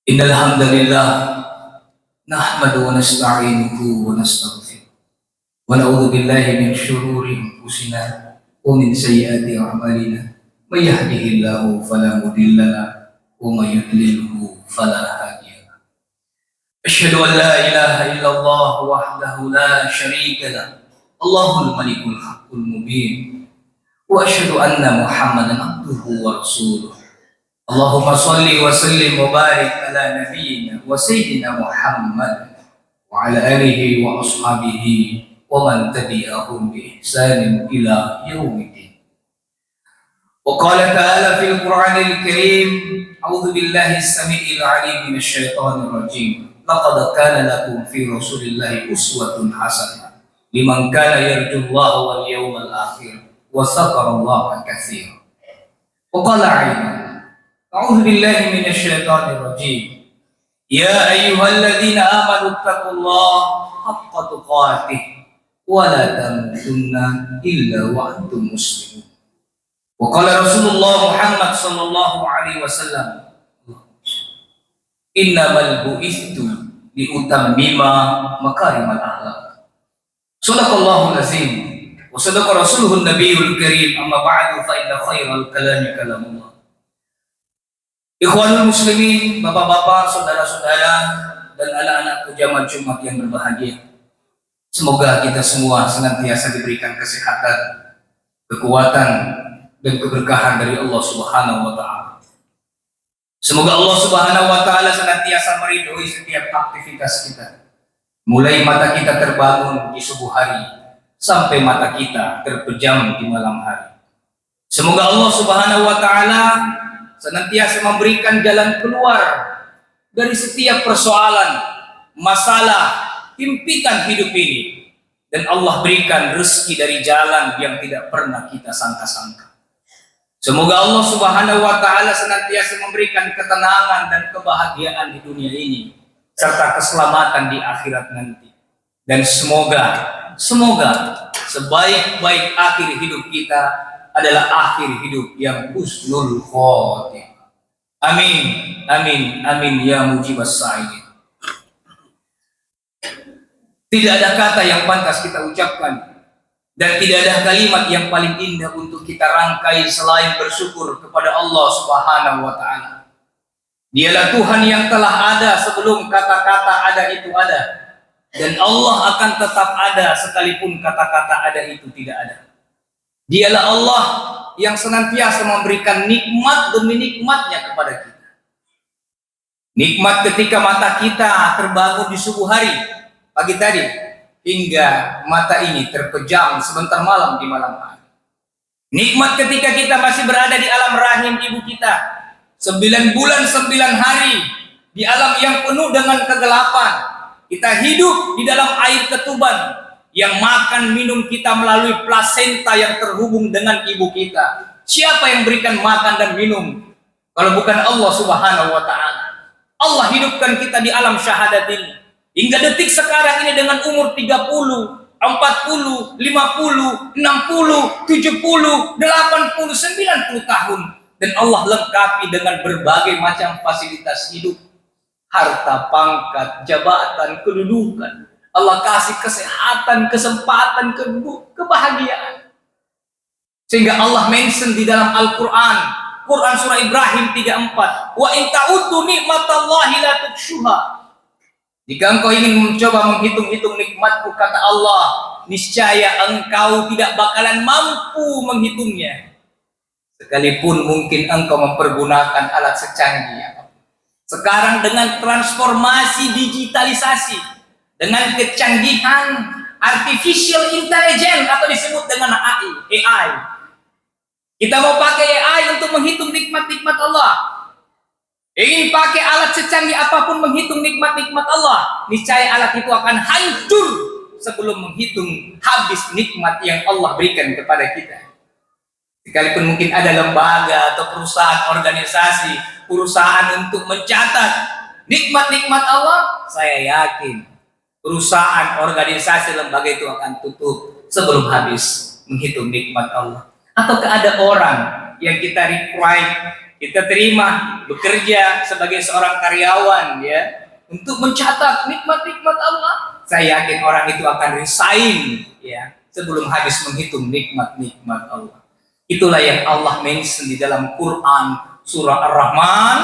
Innal hamdalillah nahmadu wa nasta'inuhu wa nastaghfiruh wa na'udzu billahi min shururi anfusina wa min sayyiati a'malina may yahdihillahu fala mudilla lahu wa may yudlilhu fala hadiya lahu. Asyhadu an la ilaha illallah wahdahu la syarika lahu Allahul malikul haqqul mubin wa asyhadu anna Muhammadan abduhu wa rasuluh. Allahumma salli wa sallim wa barik ala nabiyyina wa sayyidina Muhammad wa ala alihi wa ashabihi wa man tabi'ahum bi ihsanin ila yaumiddin. Wa qala ta'ala fil Qur'anil Karim, a'udzu billahi as-sami'il 'alim minasy syaithanir rajim. Laqad kana lakum fi Rasulillahi uswatun hasanah liman kana yarjullaha wal yawmal akhir wa dzakarallaha katsiran. Wa qala 'aidan أعوذ بالله من الشيطان الرجيم يا أيها الذين آمنوا اتقوا الله حق تقاته ولا تموتن إلا وأنتم مسلمون. وقال رسول الله محمد صلى الله عليه وسلم إنما بعثت لأتمم مكارم الأخلاق. صدق الله العظيم وصدق رسوله النبي الكريم. أما بعد فإن خير الكلام كلام الله. Ikhwanul muslimin, bapak-bapak, saudara-saudara, dan anak-anakku jamaah Jumat yang berbahagia. Semoga kita semua senantiasa diberikan kesehatan, kekuatan, dan keberkahan dari Allah Subhanahu wa Ta'ala. Semoga Allah Subhanahu wa Ta'ala senantiasa meridhoi setiap aktivitas kita, mulai mata kita terbangun di subuh hari sampai mata kita terpejam di malam hari. Semoga Allah Subhanahu wa Ta'ala senantiasa memberikan jalan keluar dari setiap persoalan, masalah, himpitan hidup ini, dan Allah berikan rezeki dari jalan yang tidak pernah kita sangka-sangka. Semoga Allah Subhanahu wa Ta'ala senantiasa memberikan ketenangan dan kebahagiaan di dunia ini serta keselamatan di akhirat nanti. Dan semoga sebaik-baik akhir hidup kita adalah akhir hidup yang husnul khotimah. Amin, amin, amin ya mujibas sa'ilin. Tidak ada kata yang pantas kita ucapkan dan tidak ada kalimat yang paling indah untuk kita rangkai selain bersyukur kepada Allah Subhanahu wa Ta'ala. Dialah Tuhan yang telah ada sebelum kata-kata ada itu ada, dan Allah akan tetap ada sekalipun kata-kata ada itu tidak ada. Dialah Allah yang senantiasa memberikan nikmat demi nikmatnya kepada kita. Nikmat ketika mata kita terbangun di subuh hari, pagi tadi, hingga mata ini terpejam sebentar malam di malam hari. Nikmat ketika kita masih berada di alam rahim ibu kita, 9 bulan 9 hari, di alam yang penuh dengan kegelapan. Kita hidup di dalam air ketuban, yang makan minum kita melalui plasenta yang terhubung dengan ibu kita. Siapa yang berikan makan dan minum kalau bukan Allah Subhanahu wa Ta'ala? Allah hidupkan kita di alam syahadat ini hingga detik sekarang ini dengan umur 30, 40, 50, 60, 70, 80, 90 tahun, dan Allah lengkapi dengan berbagai macam fasilitas hidup, harta, pangkat, jabatan, kedudukan. Allah kasih kesehatan, kesempatan, kebahagiaan. Sehingga Allah mention di dalam Al-Quran, Quran surah Ibrahim 34, wa in ta'uddu nikmatallahi la tuhsuha. Jika engkau ingin mencoba menghitung-hitung nikmatku, kata Allah, niscaya engkau tidak bakalan mampu menghitungnya, sekalipun mungkin engkau mempergunakan alat secanggih apapun. Sekarang dengan transformasi digitalisasi, dengan kecanggihan artificial intelligence atau disebut dengan AI. Kita mau pakai AI untuk menghitung nikmat-nikmat Allah. Ingin pakai alat secanggih apapun menghitung nikmat-nikmat Allah, niscaya alat itu akan hancur sebelum menghitung habis nikmat yang Allah berikan kepada kita. Sekalipun mungkin ada lembaga atau perusahaan, organisasi, perusahaan untuk mencatat nikmat-nikmat Allah, saya yakin perusahaan, organisasi, lembaga itu akan tutup sebelum habis menghitung nikmat Allah. Ataukah ada orang yang kita require, kita terima bekerja sebagai seorang karyawan ya, untuk mencatat nikmat-nikmat Allah. Saya yakin orang itu akan resign ya sebelum habis menghitung nikmat-nikmat Allah. Itulah yang Allah mention di dalam Quran surah Ar-Rahman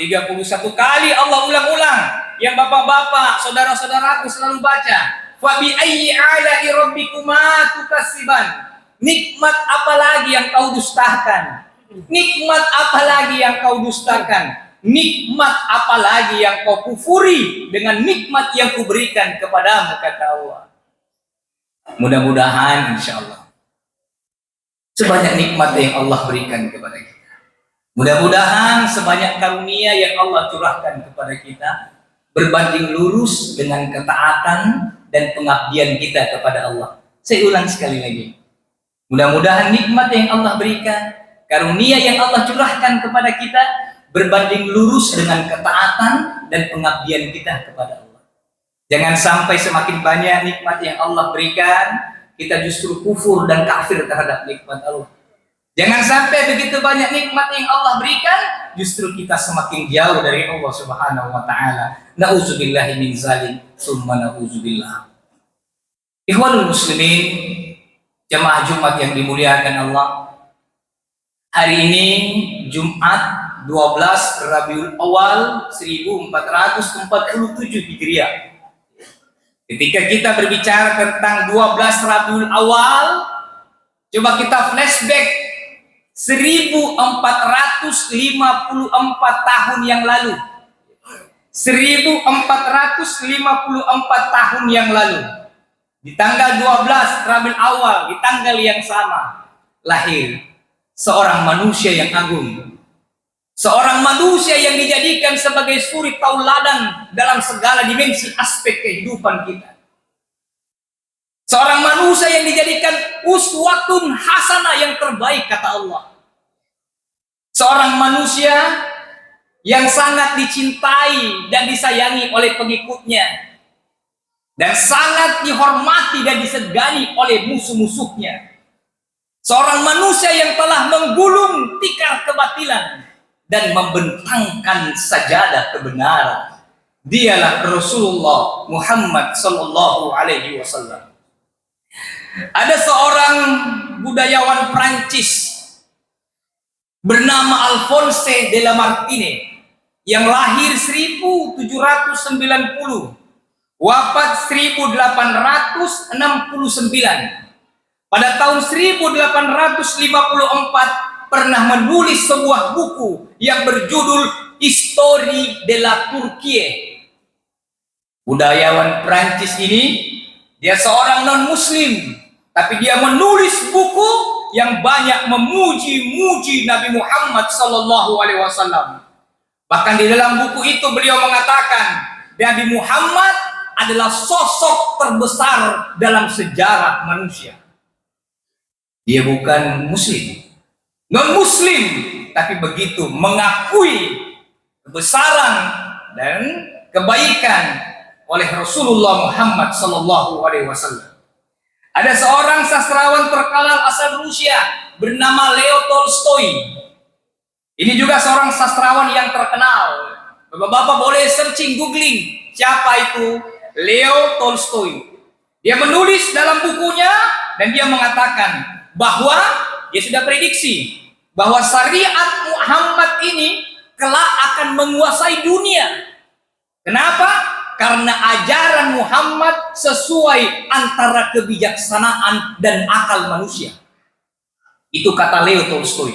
31 kali Allah ulang-ulang. Yang bapak-bapak, saudara-saudaraku selalu baca. Fa bi ayyi ala'i rabbikuma tukassiban. Nikmat apa lagi yang kau dustakan? Nikmat apa lagi yang kau dustakan? Nikmat apa lagi yang kau kufuri dengan nikmat yang kuberikan kepadamu, kata Allah. Mudah-mudahan insya Allah sebanyak nikmat yang Allah berikan kepada kita, mudah-mudahan sebanyak karunia yang Allah curahkan kepada kita berbanding lurus dengan ketaatan dan pengabdian kita kepada Allah. Saya ulang sekali lagi, mudah-mudahan nikmat yang Allah berikan, karunia yang Allah curahkan kepada kita berbanding lurus dengan ketaatan dan pengabdian kita kepada Allah. Jangan sampai semakin banyak nikmat yang Allah berikan, kita justru kufur dan kafir terhadap nikmat Allah. Jangan sampai begitu banyak nikmat yang Allah berikan, justru kita semakin jauh dari Allah Subhanahu wa taala. Nauzubillahi min zalik, summa nauzubillah. Ikhwanul muslimin, jemaah Jumat yang dimuliakan Allah. Hari ini Jumat 12 Rabiul Awal 1447 Hijriah. Ketika kita berbicara tentang 12 Rabiul Awal, coba kita flashback 1454 tahun yang lalu. 1454 tahun yang lalu. Di tanggal 12 Rabiul Awal, di tanggal yang sama, lahir seorang manusia yang agung. Seorang manusia yang dijadikan sebagai suri tauladan dalam segala dimensi aspek kehidupan kita. Seorang manusia yang dijadikan uswatun hasanah, yang terbaik kata Allah. Seorang manusia yang sangat dicintai dan disayangi oleh pengikutnya, dan sangat dihormati dan disegani oleh musuh-musuhnya. Seorang manusia yang telah menggulung tikar kebatilan dan membentangkan sajadah kebenaran. Dialah Rasulullah Muhammad sallallahu alaihi wasallam. Ada seorang budayawan Prancis bernama Alphonse de Lamartine yang lahir 1790, wafat 1869. Pada tahun 1854 pernah menulis sebuah buku yang berjudul Histoire de la Turquie. Budayawan Prancis ini, dia seorang non-muslim, tapi dia menulis buku yang banyak memuji-muji Nabi Muhammad sallallahu alaihi wasallam. Bahkan di dalam buku itu beliau mengatakan, Nabi Muhammad adalah sosok terbesar dalam sejarah manusia. Dia bukan muslim, non-muslim, tapi begitu mengakui kebesaran dan kebaikan oleh Rasulullah Muhammad sallallahu alaihi wasallam. Ada seorang sastrawan terkenal asal Rusia bernama Leo Tolstoy. Ini juga seorang sastrawan yang terkenal. Bapak-bapak boleh searching, googling siapa itu Leo Tolstoy. Dia menulis dalam bukunya dan dia mengatakan bahwa dia sudah prediksi bahwa syariat Muhammad ini kelak akan menguasai dunia. Kenapa? Karena ajaran Muhammad sesuai antara kebijaksanaan dan akal manusia. Itu kata Leo Tolstoy.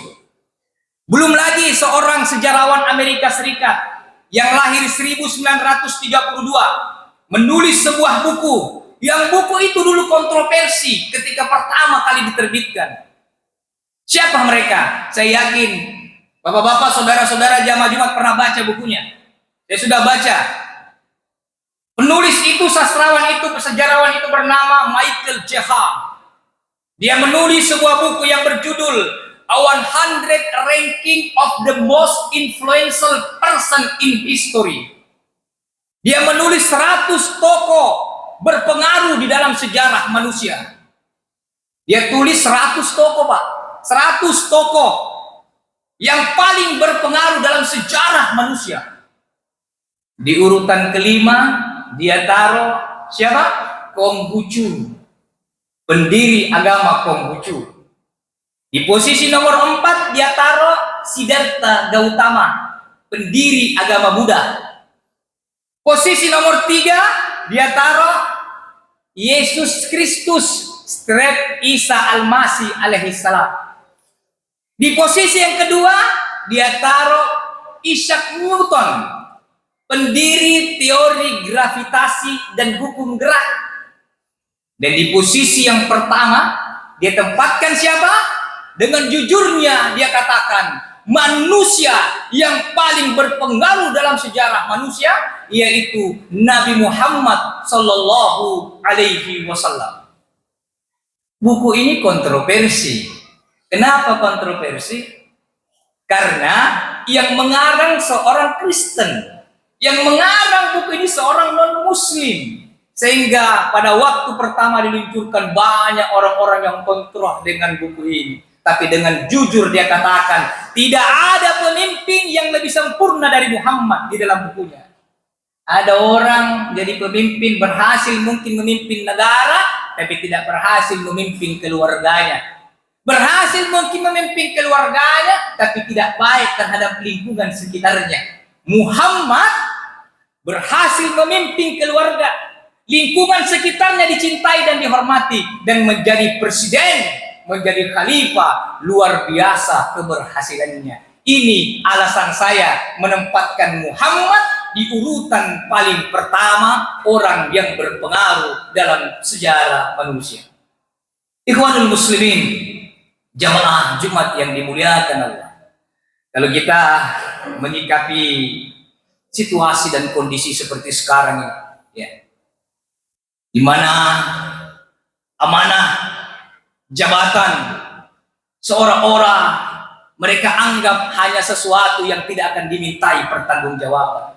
Belum lagi seorang sejarawan Amerika Serikat yang lahir 1932 menulis sebuah buku, yang buku itu dulu kontroversi ketika pertama kali diterbitkan. Siapa mereka? Saya yakin bapak-bapak, saudara-saudara jamaah Jumat pernah baca bukunya. Saya sudah baca. Penulis itu, sastrawan itu, sejarawan itu bernama Michael J. Hart. Dia menulis sebuah buku yang berjudul A 100 Ranking of the Most Influential Person in History. Dia menulis 100 tokoh berpengaruh di dalam sejarah manusia. Dia tulis 100 tokoh, Pak. 100 tokoh yang paling berpengaruh dalam sejarah manusia. Di urutan kelima dia taruh siapa? Konghucu, pendiri agama Konghucu. Di posisi nomor 4 dia taruh Siddhartha Gautama, pendiri agama Buddha. Posisi nomor 3 dia taruh Yesus Kristus, Strep Isa Al-Masih alaihissalam. Di posisi yang kedua dia taruh Isaac Newton, pendiri teori gravitasi dan hukum gerak. Dan di posisi yang pertama dia tempatkan siapa? Dengan jujurnya dia katakan manusia yang paling berpengaruh dalam sejarah manusia yaitu Nabi Muhammad Sallallahu Alaihi Wasallam. Buku ini kontroversi. Kenapa kontroversi? Karena yang mengarang seorang Kristen, yang mengarang buku ini seorang non-Muslim, sehingga pada waktu pertama diluncurkan banyak orang-orang yang kontra dengan buku ini. Tapi dengan jujur dia katakan tidak ada pemimpin yang lebih sempurna dari Muhammad di dalam bukunya. Ada orang jadi pemimpin berhasil mungkin memimpin negara, tapi tidak berhasil memimpin keluarganya. Berhasil mungkin memimpin keluarganya, tapi tidak baik terhadap lingkungan sekitarnya. Muhammad berhasil memimpin keluarga, lingkungan sekitarnya dicintai dan dihormati, dan menjadi presiden, menjadi khalifah. Luar biasa keberhasilannya. Ini alasan saya menempatkan Muhammad di urutan paling pertama orang yang berpengaruh dalam sejarah manusia. Ikhwanul muslimin, jamaah Jumat yang dimuliakan Allah. Kalau kita menyikapi situasi dan kondisi seperti sekarang ini, ya, di mana amanah jabatan seorang-orang mereka anggap hanya sesuatu yang tidak akan dimintai pertanggungjawaban.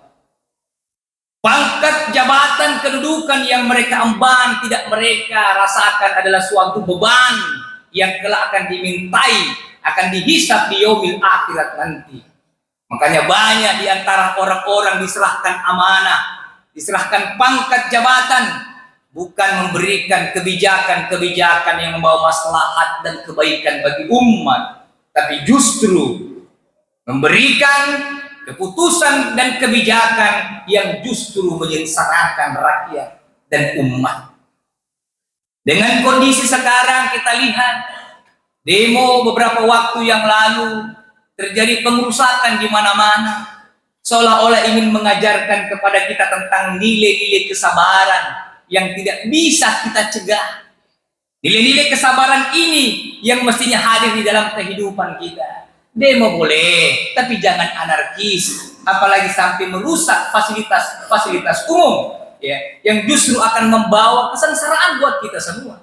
Pangkat, jabatan, kedudukan yang mereka emban tidak mereka rasakan adalah suatu beban yang kelak akan dimintai, akan dihisab di yaumil akhirat nanti. Makanya banyak di antara orang-orang diserahkan amanah, diserahkan pangkat jabatan, bukan memberikan kebijakan-kebijakan yang membawa maslahat dan kebaikan bagi umat, tapi justru memberikan keputusan dan kebijakan yang justru menyengsarakan rakyat dan umat. Dengan kondisi sekarang kita lihat demo beberapa waktu yang lalu terjadi pengerusakan di mana-mana, seolah-olah ingin mengajarkan kepada kita tentang nilai-nilai kesabaran yang tidak bisa kita cegah. Nilai-nilai kesabaran ini yang mestinya hadir di dalam kehidupan kita. Demo boleh, tapi jangan anarkis, apalagi sampai merusak fasilitas umum, ya, yang justru akan membawa kesengsaraan buat kita semua.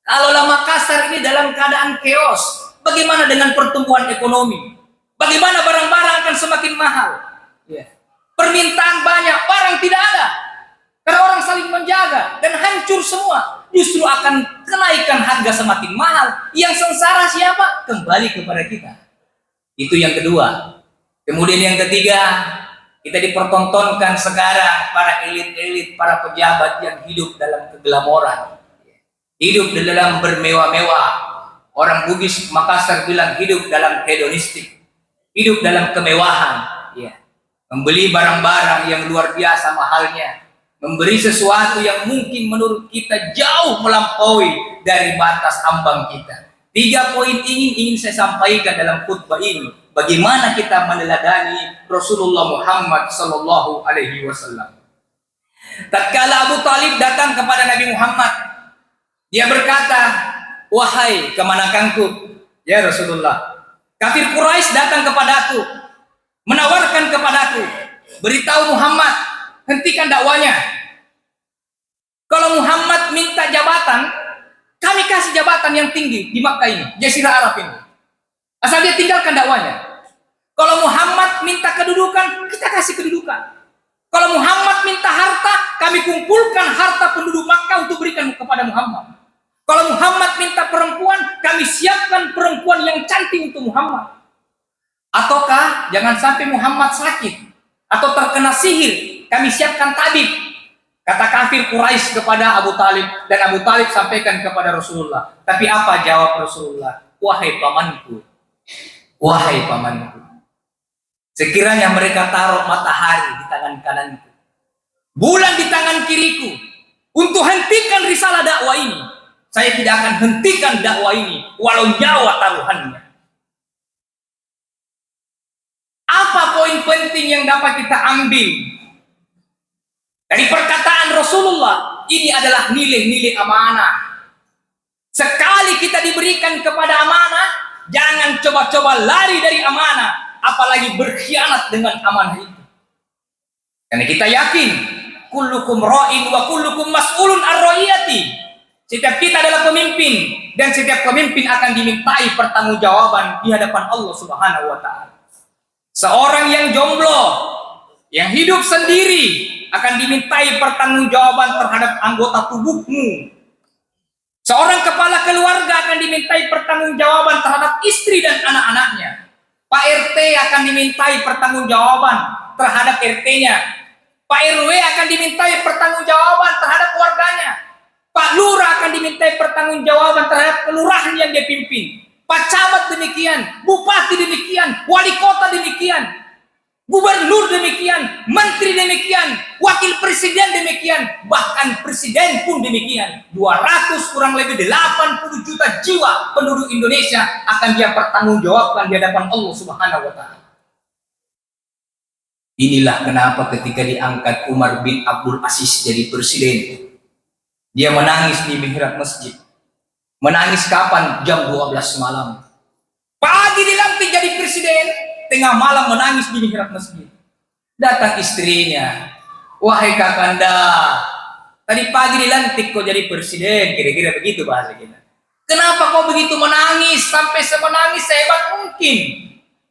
Kalaulah Makassar ini dalam keadaan chaos, bagaimana dengan pertumbuhan ekonomi? Bagaimana barang-barang akan semakin mahal? Ya. Permintaan banyak, barang tidak ada. Karena orang saling menjaga dan hancur semua. Justru akan kenaikan harga semakin mahal. Yang sengsara siapa? Kembali kepada kita. Itu yang kedua. Kemudian yang ketiga, kita dipertontonkan sekarang para elit-elit, para pejabat yang hidup dalam keglamoran, hidup dalam bermewah-mewah. Orang Bugis Makassar bilang hidup dalam hedonistik, hidup dalam kemewahan, ya. Membeli barang-barang yang luar biasa mahalnya, memberi sesuatu yang mungkin menurut kita jauh melampaui dari batas ambang kita. 3 poin ingin saya sampaikan dalam khutbah ini. Bagaimana kita meneladani Rasulullah Muhammad Sallallahu Alaihi Wasallam. Tatkala Abu Talib datang kepada Nabi Muhammad, dia berkata, wahai kemanakanku, ya Rasulullah, kafir Quraisy datang kepadaku, menawarkan kepadaku, beritahu Muhammad, hentikan dakwanya. Kalau Muhammad minta jabatan, kami kasih jabatan yang tinggi di Makkah ini, Jazirah Arab ini. Asal dia tinggalkan dakwanya. Kalau Muhammad minta kedudukan, kita kasih kedudukan. Kalau Muhammad minta harta, kami kumpulkan harta penduduk Makkah untuk berikan kepada Muhammad. Kalau Muhammad minta perempuan, kami siapkan perempuan yang cantik untuk Muhammad. Ataukah jangan sampai Muhammad sakit atau terkena sihir, kami siapkan tabib. Kata kafir Quraisy kepada Abu Talib, dan Abu Talib sampaikan kepada Rasulullah. Tapi apa jawab Rasulullah? Wahai pamanku, wahai pamanku, sekiranya mereka taruh matahari di tangan kananku, bulan di tangan kiriku, untuk hentikan risalah dakwah ini, saya tidak akan hentikan dakwah ini walau nyawa taruhannya. Apa poin penting yang dapat kita ambil dari perkataan Rasulullah? Ini adalah nilai-nilai amanah. Sekali kita diberikan kepada amanah, jangan coba-coba lari dari amanah, apalagi berkhianat dengan amanah itu. Karena kita yakin, kullukum ra'in wa kullukum mas'ulun ar-ra'iyati. Setiap kita adalah pemimpin, dan setiap pemimpin akan dimintai pertanggungjawaban di hadapan Allah Subhanahu wa taala. Seorang yang jomblo, yang hidup sendiri, akan dimintai pertanggungjawaban terhadap anggota tubuhmu. Seorang kepala keluarga akan dimintai pertanggungjawaban terhadap istri dan anak-anaknya. Pak RT akan dimintai pertanggungjawaban terhadap RT-nya. Pak RW akan dimintai pertanggungjawaban terhadap keluarganya. Pak Lurah akan dimintai pertanggungjawaban terhadap kelurahan yang dia pimpin. Pak Camat demikian, Bupati demikian, Wali Kota demikian, Gubernur demikian, Menteri demikian, Wakil Presiden demikian, bahkan Presiden pun demikian. 200 kurang lebih 80 juta jiwa penduduk Indonesia akan dia pertanggungjawabkan di hadapan Allah Subhanahu wa taala. Inilah kenapa ketika diangkat Umar bin Abdul Aziz jadi presiden, dia menangis di mihrab masjid. Menangis kapan? Jam 12 malam. Pagi dilantik jadi presiden, tengah malam menangis di mihrab masjid. Datang istrinya, wahai kakanda, tadi pagi dilantik kau jadi presiden, kira-kira begitu bahasa kita. Kenapa kau begitu menangis, sampai semenangis sehebat mungkin?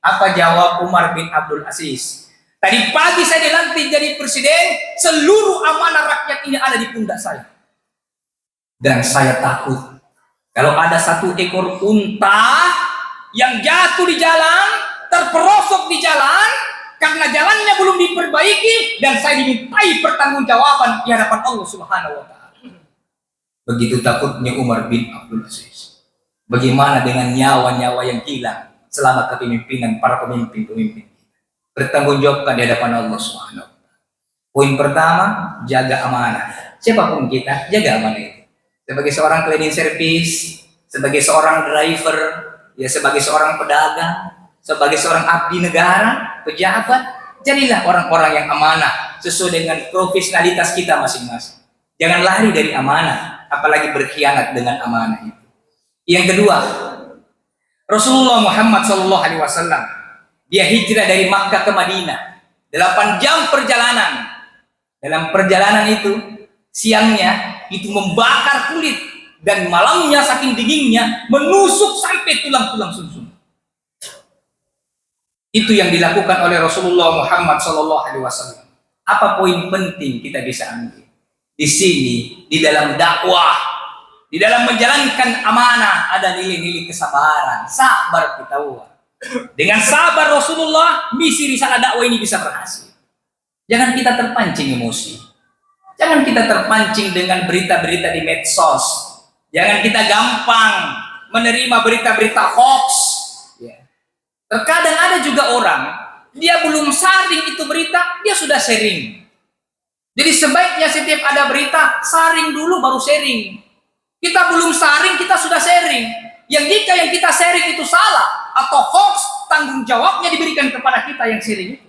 Apa jawab Umar bin Abdul Aziz? Tadi pagi saya dilantik jadi presiden, seluruh amanah rakyat ini ada di pundak saya. Dan saya takut kalau ada satu ekor unta yang jatuh di jalan, terperosok di jalan, karena jalannya belum diperbaiki, dan saya dimintai pertanggungjawaban di hadapan Allah Subhanahu wa taala. Begitu takutnya Umar bin Abdul Aziz. Bagaimana dengan nyawa-nyawa yang hilang selama kepemimpinan para pemimpin-pemimpin? Bertanggungjawabkan di hadapan Allah Subhanahu wa taala. Poin pertama, jaga amanah. Siapapun kita, jaga amanah itu. Sebagai seorang cleaning service, sebagai seorang driver, ya sebagai seorang pedagang, sebagai seorang abdi negara, pejabat, jadilah orang-orang yang amanah sesuai dengan profesionalitas kita masing-masing. Jangan lari dari amanah, apalagi berkhianat dengan amanah itu. Yang kedua, Rasulullah Muhammad SAW, dia hijrah dari Makkah ke Madinah, 8 jam perjalanan. Dalam perjalanan itu, siangnya itu membakar kulit, dan malamnya saking dinginnya menusuk sampai tulang-tulang sumsum. Itu yang dilakukan oleh Rasulullah Muhammad SAW. Apa poin penting kita bisa ambil di sini? Di dalam dakwah, di dalam menjalankan amanah, ada nilai-nilai kesabaran, sabar kita. Dengan sabar Rasulullah, misi risalah dakwah ini bisa berhasil. Jangan kita terpancing emosi. Jangan kita terpancing dengan berita-berita di medsos. Jangan kita gampang menerima berita-berita hoax. Ya. Terkadang ada juga orang, dia belum saring itu berita, dia sudah sharing. Jadi sebaiknya setiap ada berita, saring dulu baru sharing. Kita belum saring, kita sudah sharing. Yang jika yang kita sharing itu salah atau hoax, tanggung jawabnya diberikan kepada kita yang sharing itu.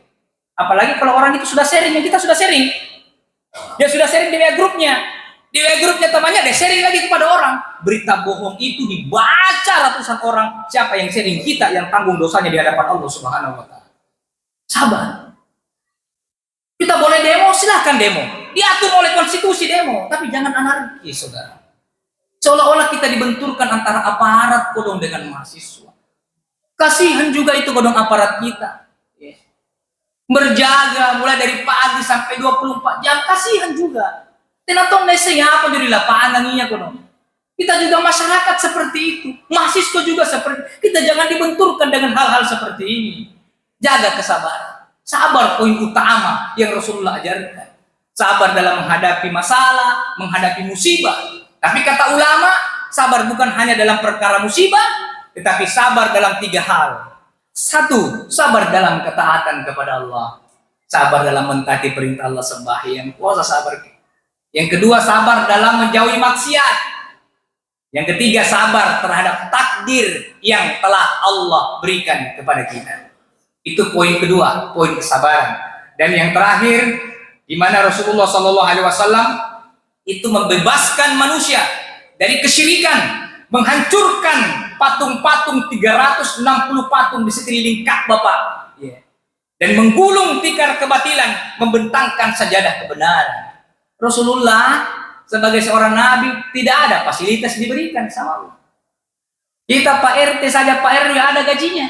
Apalagi kalau orang itu sudah sharing, yang kita sudah sharing. Dia sudah sharing di WA grupnya. Di WA grupnya temannya, dia sharing lagi kepada orang. Berita bohong itu dibaca ratusan orang. Siapa yang sharing? Kita yang tanggung dosanya di hadapan Allah Subhanahu wa taala. Sabar. Kita boleh demo, silahkan demo. Diatur oleh konstitusi demo, tapi jangan anarkis, saudara. Seolah-olah kita dibenturkan antara aparat kodong dengan mahasiswa. Kasihan juga itu kodong aparat kita. Berjaga mulai dari pagi sampai 24 jam, kasihan juga. Tenatong nesenya apa jadi lapangan niya kono. Kita juga masyarakat seperti itu, mahasiswa juga seperti. Kita jangan dibenturkan dengan hal-hal seperti ini. Jaga kesabaran. Sabar poin utama yang Rasulullah ajarkan. Sabar dalam menghadapi masalah, menghadapi musibah. Tapi kata ulama, sabar bukan hanya dalam perkara musibah, tetapi sabar dalam 3 hal. 1, sabar dalam ketaatan kepada Allah. Sabar dalam mentaati perintah Allah, sembahyang, puasa, sabar. Yang kedua, sabar dalam menjauhi maksiat. Yang ketiga, sabar terhadap takdir yang telah Allah berikan kepada kita. Itu poin kedua, poin kesabaran. Dan yang terakhir, di mana Rasulullah SAW itu membebaskan manusia dari kesyirikan, menghancurkan patung-patung 360 patung di sekeliling Ka'bah, Pak. Dan menggulung tikar kebatilan, membentangkan sajadah kebenaran. Rasulullah sebagai seorang nabi tidak ada fasilitas diberikan sama Allah. Kita Pak RT saja, Pak RW ada gajinya.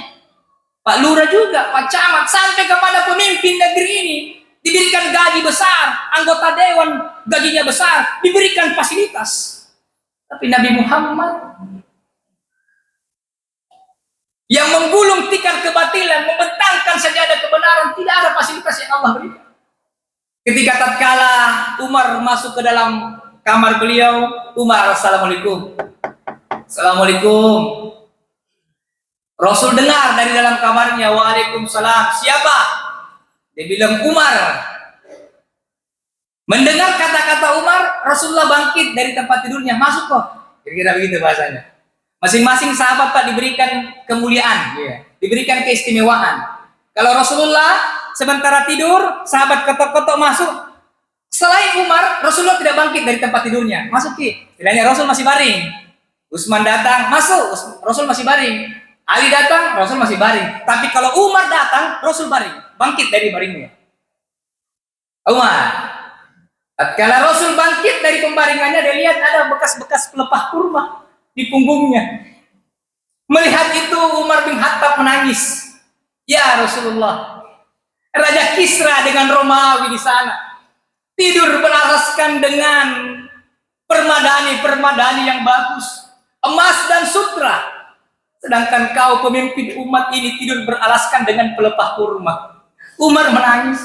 Pak Lurah juga, Pak Camat, sampai kepada pemimpin negeri ini diberikan gaji besar, anggota dewan gajinya besar, diberikan fasilitas. Tapi Nabi Muhammad yang menggulung tikar kebatilan, membentangkan sajadah kebenaran, tidak ada fasilitas yang Allah berikan. Ketika tatkala Umar masuk ke dalam kamar beliau, Umar, assalamualaikum. Assalamualaikum. Rasul dengar dari dalam kamarnya, waalaikumsalam. Siapa? Dia bilang Umar. Mendengar kata-kata Umar, Rasulullah bangkit dari tempat tidurnya, masuk kok. Kira-kira begitu bahasanya. Masing-masing sahabat Pak diberikan kemuliaan, diberikan keistimewaan. Kalau Rasulullah sementara tidur, sahabat ketok-ketok masuk. Selain Umar, Rasulullah tidak bangkit dari tempat tidurnya. Masuk Ki. Bilangnya Rasul masih baring. Utsman datang, masuk. Rasul masih baring. Ali datang, Rasul masih baring. Tapi kalau Umar datang, Rasul baring. Bangkit dari baringnya. Umar. Tatkala Rasul bangkit dari pembaringannya, dia lihat ada bekas-bekas pelepah kurma di punggungnya. Melihat itu Umar bin Khattab menangis. Ya Rasulullah, Raja Kisra dengan Romawi di sana tidur beralaskan dengan permadani yang bagus, emas dan sutra. Sedangkan kau pemimpin umat ini tidur beralaskan dengan pelepah kurma. Umar menangis.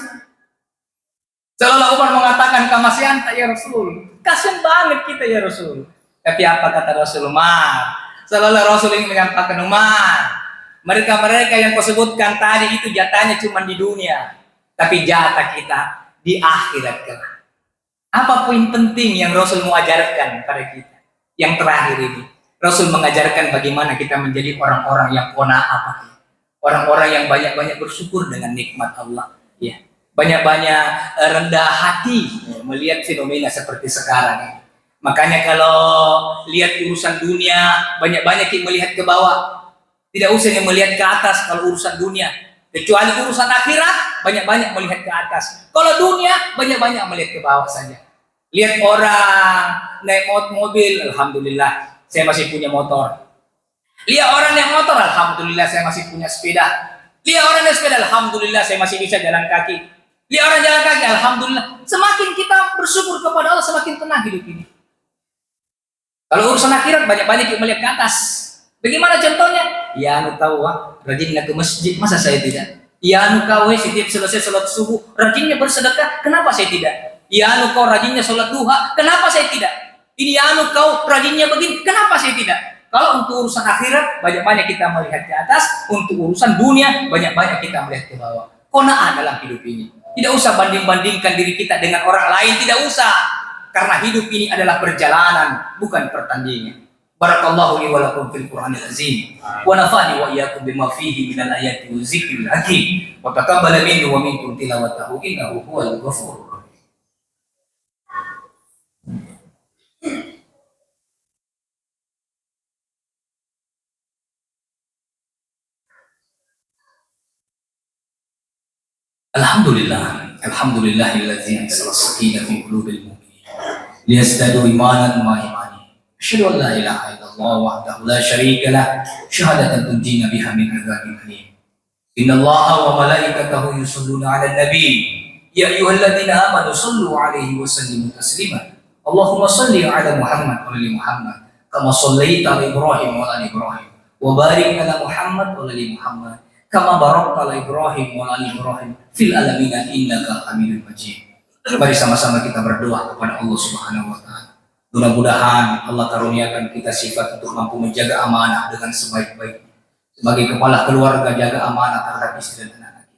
Seolah Umar mengatakan, "Kamasian tak ya Rasul. Kasian banget kita ya Rasul." Tapi apa kata Rasul? Umar. Seolah Rasul ingin menyampaikan, Umar, mereka yang kau sebutkan tadi itu jatahnya cuma di dunia, tapi jatah kita di akhirat kelak. Apa poin penting yang Rasul mau ajarkan pada kita? Yang terakhir ini, Rasul mengajarkan bagaimana kita menjadi orang-orang yang qanaah, orang-orang yang banyak-banyak bersyukur dengan nikmat Allah, ya. Banyak-banyak rendah hati melihat fenomena seperti sekarang ini. Makanya kalau lihat urusan dunia, banyak-banyak melihat ke bawah. Tidak usah melihat ke atas kalau urusan dunia. Kecuali urusan akhirat, banyak-banyak melihat ke atas. Kalau dunia, banyak-banyak melihat ke bawah saja. Lihat orang naik mobil, alhamdulillah, saya masih punya motor. Lihat orang naik motor, alhamdulillah, saya masih punya sepeda. Lihat orang naik sepeda, alhamdulillah, saya masih bisa jalan kaki. Lihat orang jalan kaki, alhamdulillah. Semakin kita bersyukur kepada Allah, semakin tenang hidup ini. Kalau urusan akhirat, banyak-banyak melihat ke atas. Bagaimana contohnya? Ya anu tahu, rajinnya ke masjid, masa saya tidak? Ya anu kau setiap selesai sholat subuh, rajinnya bersedekah, kenapa saya tidak? Ya anu kau rajinnya sholat duha, kenapa saya tidak? Ini ya anu kau rajinnya begini, kenapa saya tidak? Kalau untuk urusan akhirat, banyak-banyak kita melihat ke atas. Untuk urusan dunia, banyak-banyak kita melihat ke bawah. Qanaah dalam hidup ini. Tidak usah banding-bandingkan diri kita dengan orang lain, tidak usah. Karena hidup ini adalah perjalanan, bukan pertandingan. Barakallahu li wa lakum fil Qur'anil azim. Wa nafa'ani wa iyyakum bima fihi minal ayati wa zikril hakim. Wa taqabbal minni wa minkum tilawatahu innahu huwal ghafurur rahim. Alhamdulillahilladzi anzala as-sakinata fi qulubil mu'minin liyazdadu imanan ma'a imanihim. Asyhadu an la ilaha illallah wahdahu la syarika lah, syahadatan tunjina biha min adzabin alim. Innallaha wa malaikatahu yusholluna 'alan nabi. Ya ayyuhalladzina amanu shallu 'alaihi wa sallimu taslima. Allahumma shalli 'ala Muhammad wa ali Muhammad kama shallaita 'ala Ibrahim wa ali Ibrahim wa barik 'ala Muhammad wa ali Muhammad kama barakta ala Ibrahim wa ala Ibrahim fil alamin innaka Hamidum Majid. Mari sama-sama kita berdoa kepada Allah Subhanahu wa taala. Mudah-mudahan Allah karuniakan kita sifat untuk mampu menjaga amanah dengan sebaik-baiknya. Sebagai kepala keluarga, jaga amanah terhadap istri dan anak kita.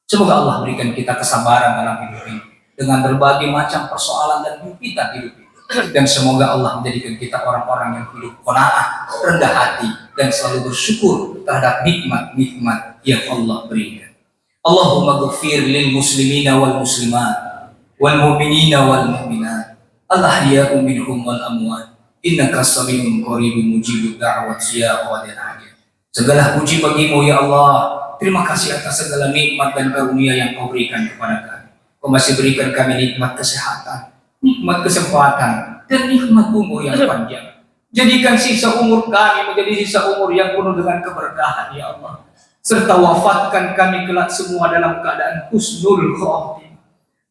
Semoga Allah berikan kita kesabaran dalam hidup ini dengan berbagai macam persoalan dan himpitan hidup ini. Dan semoga Allah menjadikan kita orang-orang yang hidup qanaah, rendah hati, dan selalu bersyukur terhadap nikmat-nikmat yang Allah berikan. Allahumma ghfir lil muslimina wal muslimat wal mu'minina wal mu'minat al-ahya'u minhum wal amwat innaka sami'un qaribun mujibud da'wat ya qadir hajat. Segala puji bagimu ya Allah. Terima kasih atas segala nikmat dan karunia yang Kau berikan kepada kami. Kau masih berikan kami nikmat kesehatan, nikmat kesempatan, dan nikmat umur yang panjang. Jadikan sisa umur kami menjadi sisa umur yang penuh dengan keberkahan ya Allah. Serta wafatkan kami kelak semua dalam keadaan husnul khotimah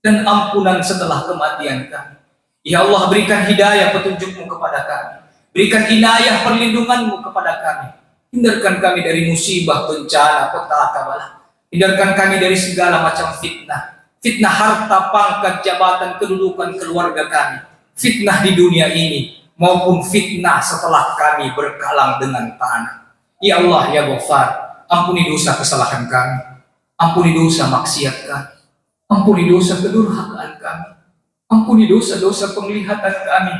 dan ampunan setelah kematian kami. Ya Allah, berikan hidayah petunjuk-Mu kepada kami. Berikan inayah perlindungan-Mu kepada kami. Hindarkan kami dari musibah, bencana, petaka bala. Hindarkan kami dari segala macam fitnah. Fitnah harta, pangkat, jabatan, kedudukan keluarga kami. Fitnah di dunia ini maupun fitnah setelah kami berkalang dengan tanah. Ya Allah, ya Ghaffar, ampuni dosa kesalahan kami. Ampuni dosa maksiat kami. Ampuni dosa kedurhakaan kami. Ampuni dosa-dosa penglihatan kami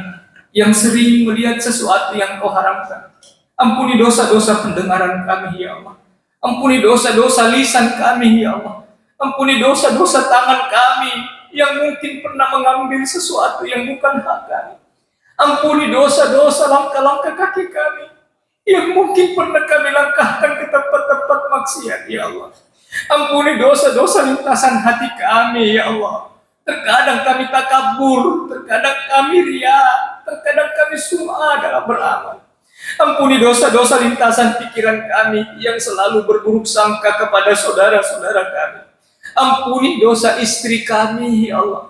yang sering melihat sesuatu yang Kau haramkan. Ampuni dosa-dosa pendengaran kami ya Allah. Ampuni dosa-dosa lisan kami ya Allah. Ampuni dosa-dosa tangan kami yang mungkin pernah mengambil sesuatu yang bukan hak kami. Ampuni dosa-dosa langkah-langkah kaki kami yang mungkin pernah kami langkahkan ke tempat-tempat maksiat ya Allah. Ampuni dosa-dosa lintasan hati kami ya Allah. Terkadang kami takabur, terkadang kami ria, terkadang kami sum'ah dalam beramal. Ampuni dosa-dosa lintasan pikiran kami yang selalu berburuk sangka kepada saudara-saudara kami. Ampuni dosa istri kami ya Allah.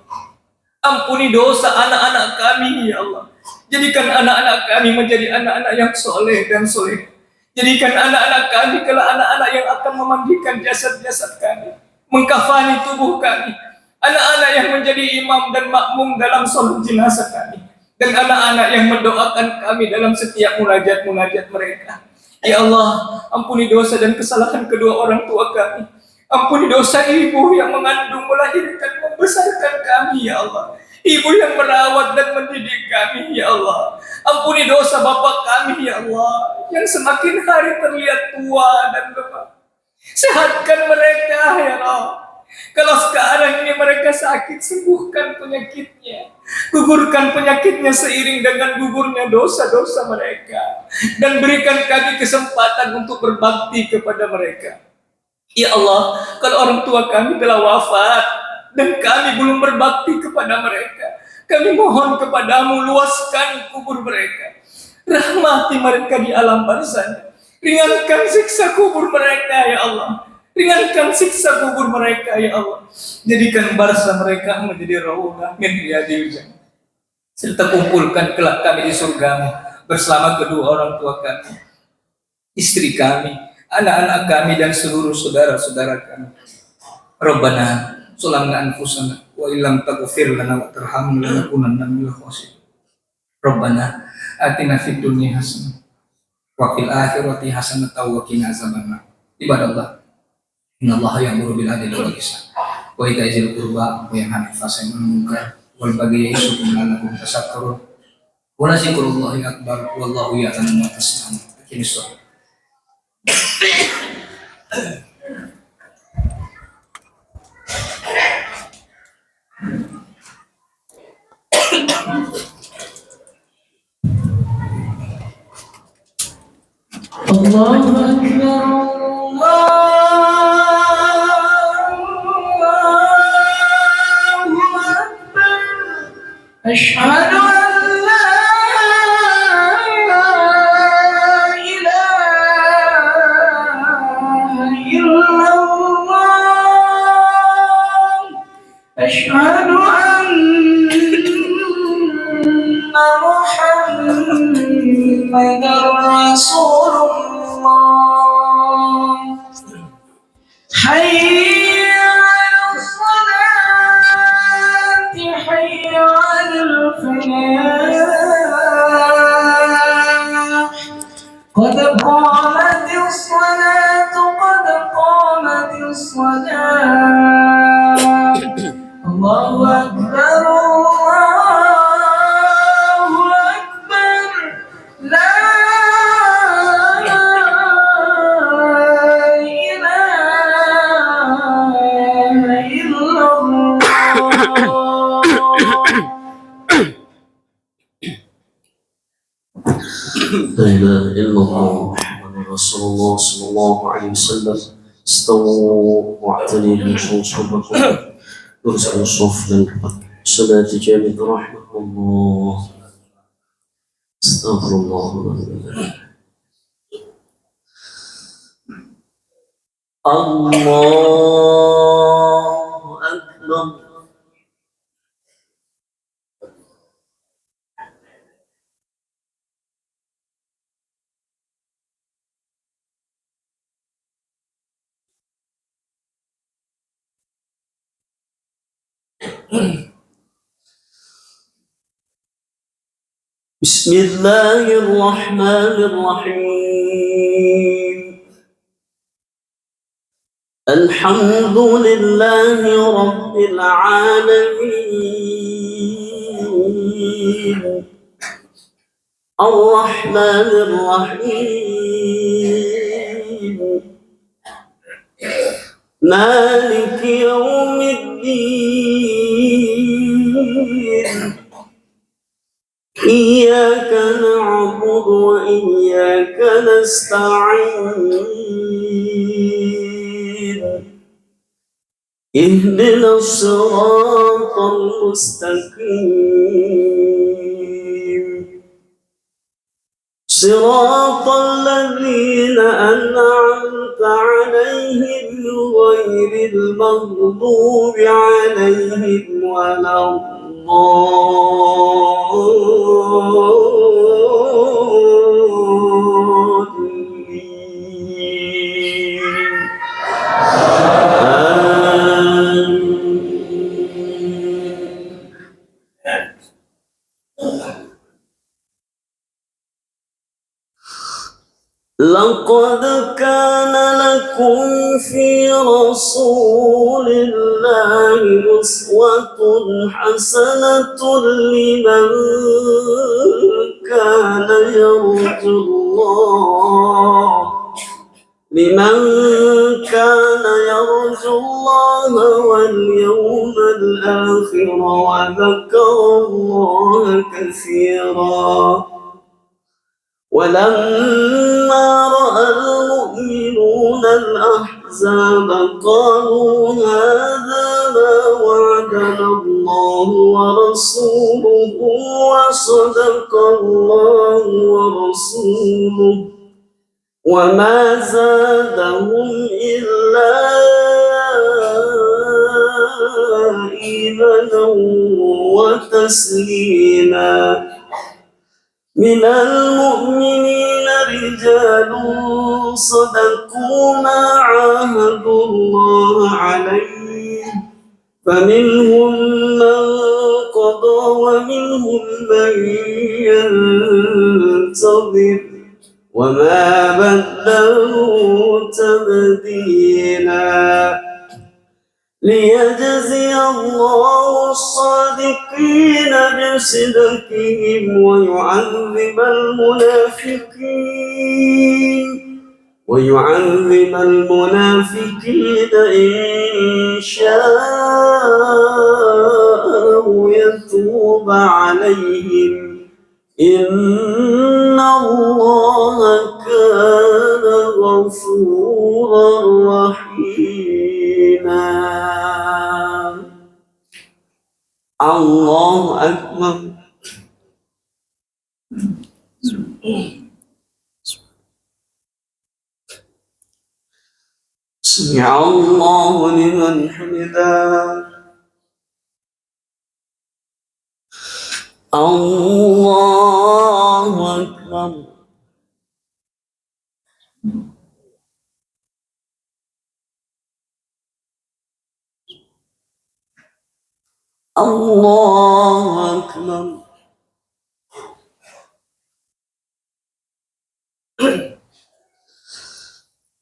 Ampuni dosa anak-anak kami ya Allah. Jadikan anak-anak kami menjadi anak-anak yang soleh dan soleh. Jadikan anak-anak kami kelak anak-anak yang akan memandikan jasad-jasad kami, mengkafani tubuh kami. Anak-anak yang menjadi imam dan makmum dalam sholat jenazah kami. Dan anak-anak yang mendoakan kami dalam setiap munajat-munajat mereka. Ya Allah, ampuni dosa dan kesalahan kedua orang tua kami. Ampuni dosa ibu yang mengandung, melahirkan, membesarkan kami ya Allah. Ibu yang merawat dan mendidik kami ya Allah. Ampuni dosa bapak kami ya Allah, yang semakin hari terlihat tua dan lemah. Sehatkan mereka ya Allah. Kalau sekarang ini mereka sakit, sembuhkan penyakitnya. Gugurkan penyakitnya seiring dengan gugurnya dosa-dosa mereka. Dan berikan kami kesempatan untuk berbakti kepada mereka. Ya Allah, kalau orang tua kami telah wafat dan kami belum berbakti kepada mereka, kami mohon kepadamu, luaskan kubur mereka. Rahmati mereka di alam barzah. Ringankan siksa kubur mereka ya Allah. Ringankan siksa kubur mereka ya Allah. Jadikan barzah mereka menjadi raudhah min riyadil jannah. Serta kumpulkan kelak kami di surgamu bersama kedua orang tua kami, istri kami, anak-anak kami, dan seluruh saudara-saudara kami. Rabbana zalamna anfusana wa illam taghfir lana wa tarhamna lanakunanna minal khasirin. Rabbana atina fid dunya hasanah wa fil akhirati hasanah wa qina azabannar. Ibadallah, innallaha ya'muru bil adli wal ihsan wa ita'i dzil qurba wa yanha 'anil fahsya'i wal munkar wal baghi ya'izukum la'allakum tadhakkarun. Wa la dzikrullahi akbar wallahu ya'lamu ma tasna'un. Allahu Akbar, Allahu Akbar. Asyhadu an la ilaha illallah. Asyhadu anna Muhammadar Rasulullah. لا إله إلا الله محمد رسول الله صلى الله عليه وسلم. استووا واعتدلوا صوصكم يرزق الصوف لنكبر صلاة جامد رحمه الله. استغفر الله الله أكبر. بسم الله الرحمن الرحيم. الحمد لله رب العالمين الرحمن الرحيم مالك يوم الدين. إياك نعبد وإياك نستعين. اهدنا الصراط المستقيم صراط الذين أنعمت عليهم غير المغضوب عليهم ولا الضالين. لقد كان لكم في رسول الله أسوة حسنة لمن كان يرجو الله واليوم الآخر وذكر الله كثيرا. ولما رأى المؤمنون الأحزاب قالوا هذا ما وعدنا الله ورسوله وصدق الله ورسوله وما زادهم إلا إيمانا وتسليما. من المؤمنين رجال صدقوا ما عاهدوا الله عليه فمنهم من قضى ومنهم من ينتظر وما بدلوا تبديلا. ليجزي الله الصادقين بصدقهم ويعذب المنافقين إن شاء يتوب عليهم إن الله كان غفورا رحيما. الله أكبر. سمع الله لمن حمده. الله أكبر. الله أكبر.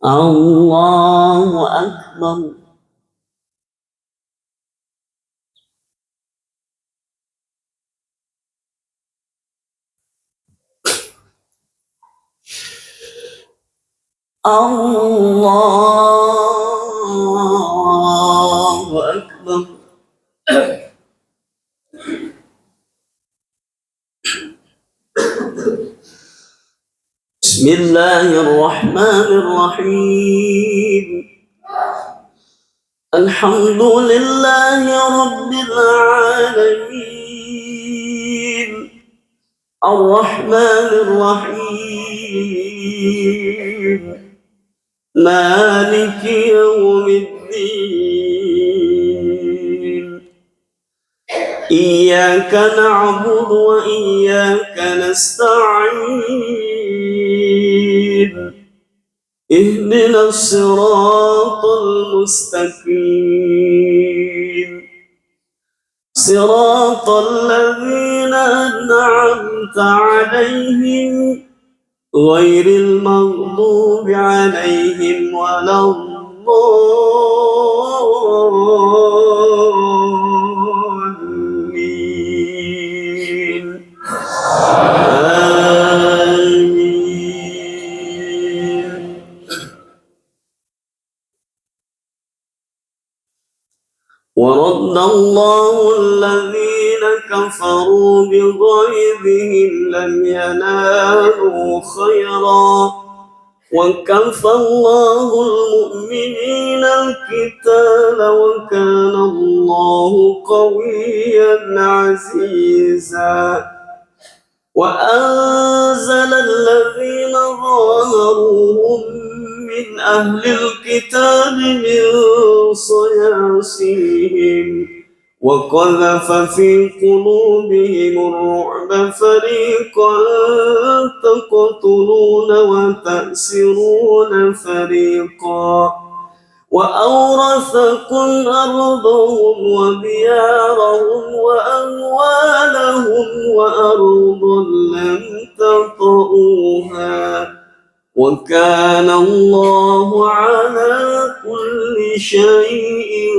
الله أكبر. الله أكبر. بسم الله الرحمن الرحيم الحمد لله رب العالمين الرحمن الرحيم مالك يوم الدين إياك نعبد وإياك نستعين اهدنا الصراط المستقيم صراط الذين أنعمت عليهم غير المغضوب عليهم ولا الضالين آمين. ورد الله الذين كفروا بغيظهم لم ينالوا خيرا وكفى الله المؤمنين القتال وكان الله قويا عزيزا وأنزل الذين ظاهروهم من أهل الكتاب من صياصيهم وقذف في قلوبهم الرعب فريقا تقتلون وتأسرون فريقا وأورثكم أرضهم وديارهم وأموالهم وأرضا لم تطئوها وكان الله على كل شيء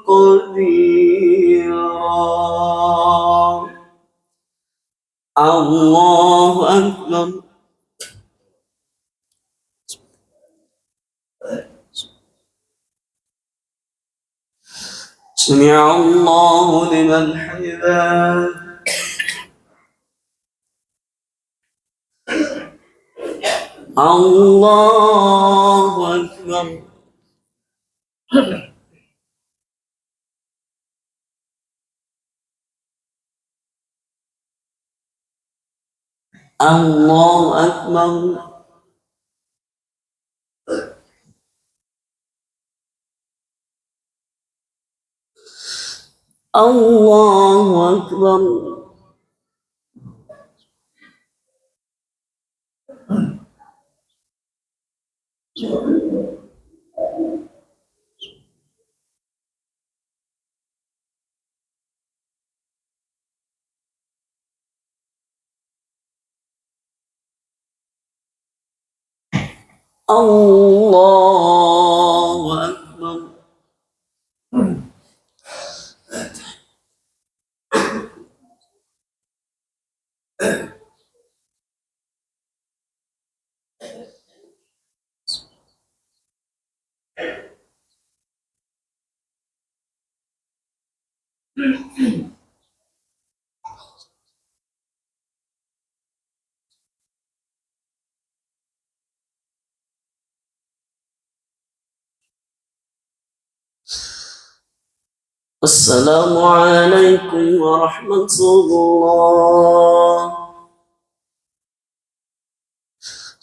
قديرا. الله أكبر. سمع الله لمن حمده. الله أكبر. الله أكبر. الله أكبر. الله أكبر. السلام عليكم ورحمة الله.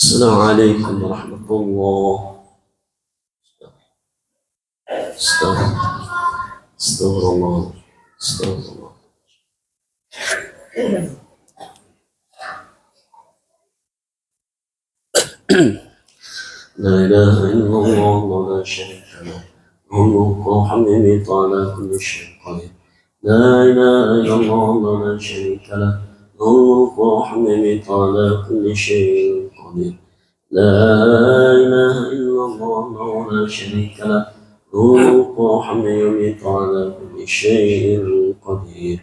السلام عليكم ورحمة الله. استغفر الله. استغفر الله. لا إله إلا الله ولا شريك له الملك وحمده على كل شيء قدير. لا إله إلا الله ولا شريك له الملك وحمده على كل شيء قدير. لا إله إلا الله ولا شريك له الملك وحمده على كل شيء قدير.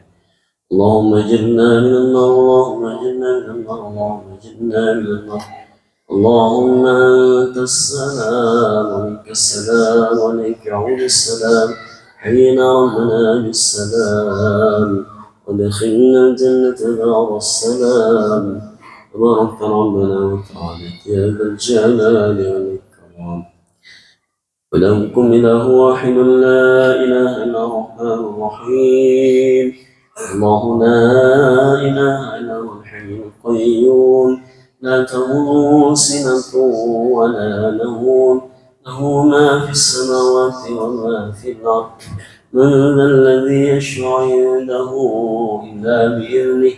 اللهم اجرنا من النار. اللهم اجرنا من النار. اللهم اجرنا من النار. اللهم أنت السلام ومنك السلام وإليك يعود السلام. حينا ربنا بالسلام وادخلنا الجنة دار السلام تبارك ربنا وتعالى يا ذا الجلال والإكرام. ولكم إله واحد لا إله إلا الرحمن الرحيم. الله لا إله إلا هو الحي القيوم لا تأخذه سنة ولا نوم له ما في السماوات وما في الأرض. من ذا الذي يشفع عنده إلا بإذنه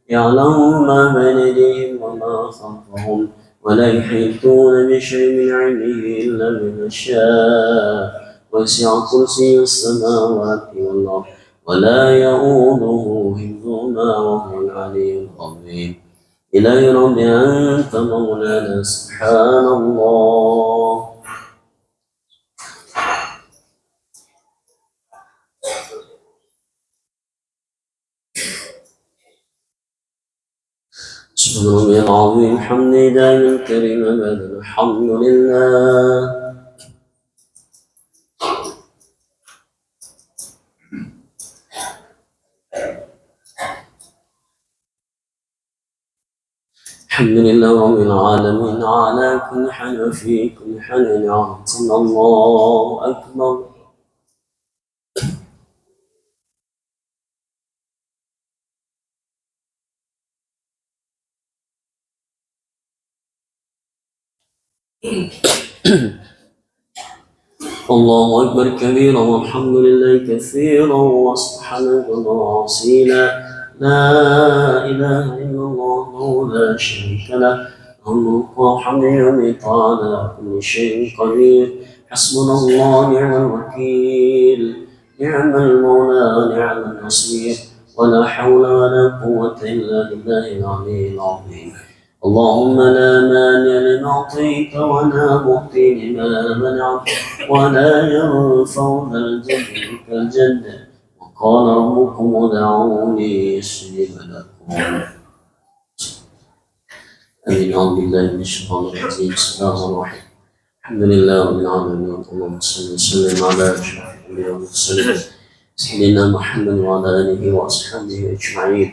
يعلم ما بين يديهم وما خلفهم ولا يحيطون بشيء من علمه إلا بما شاء وسع كرسي السماوات والأرض ولا يؤوده حفظهما وهو العلي العظيم. إلهي رب أنت مولانا سبحان الله. سبحان ربي العظيم حمدي دائما كريما أبدا الحمد لله. الحمد لله رب العالمين على كل حال وفي كل حال نعمة الله أكبر. الله أكبر كبيرا والحمد لله كثيرا وسبحانه وتعالى لا إله إلا الله وحده لا شريك له له الملك والحمد يميت على كل شيء قدير. حسبنا الله نعم الوكيل نعم المولى نعم النصير ولا حول ولا قوة إلا بالله العلي العظيم. اللهم لا مانع لما أعطيت ولا معطي لما منعت ولا ينفع ذا الجد منك الجد. وقال ربكم ادعوني استجب لكم. آمين. أعوذ بالله من الشيطان الرجيم. بسم الله الرحمن الرحيم. الحمد لله رب العالمين. اللهم صل وسلم على أشرف الأنبياء والمرسلين سيدنا محمد وعلى آله وأصحابه أجمعين.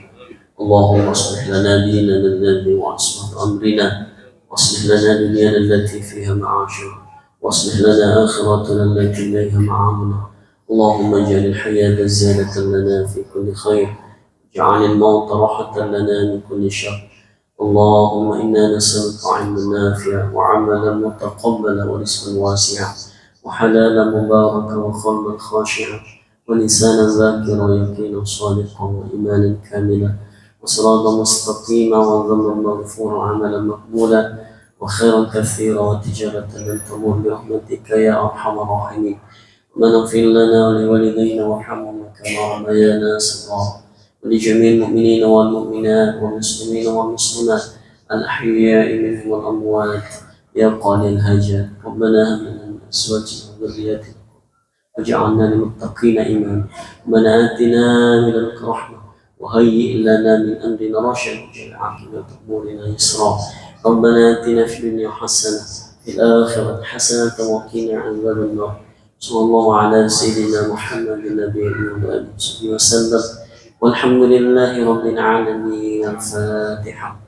اللهم اصلح لنا ديننا الذي وعصمة أمرنا واصلح لنا دنيانا التي فيها معاشنا واصلح لنا آخرتنا التي إليها معامنا. اللهم اجعل الحياة زيادة لنا في كل خير واجعل الموت راحة لنا من كل شر. اللهم إنا نسألك علما نافعا وعملا متقبلا ورزقا واسعا وحلالا مباركا وقلبا خاشعا ولسانا ذاكرا ويقينا صادقا وإيمانا كاملا وصراطا مستقيما وذنبا مغفورا وعملا مقبولا وخيرا كثيرا وتجارة لن تمر برحمتك يا أرحم الراحمين. ربنا اغفر لنا ولوالدينا وارحمهما كما ربيانا صغارا ولجميع المؤمنين والمؤمنات والمسلمين والمسلمات الأحياء منهم والأموات يا قاضي الحاجات. ربنا هب لنا من أزواجنا وذرياتنا واجعلنا للمتقين إماما. ربنا آتنا من لدنك رحمة وهيئ لنا من أمرنا رشدا واجعل عاقبة أمورنا يسرا. ربنا آتنا في الدنيا حسنة في الآخرة حسنة وقنا عذاب النار. صلى الله على سيدنا محمد النبي وآله وصحبه وسلم والحمد لله رب العالمين. الفاتحة.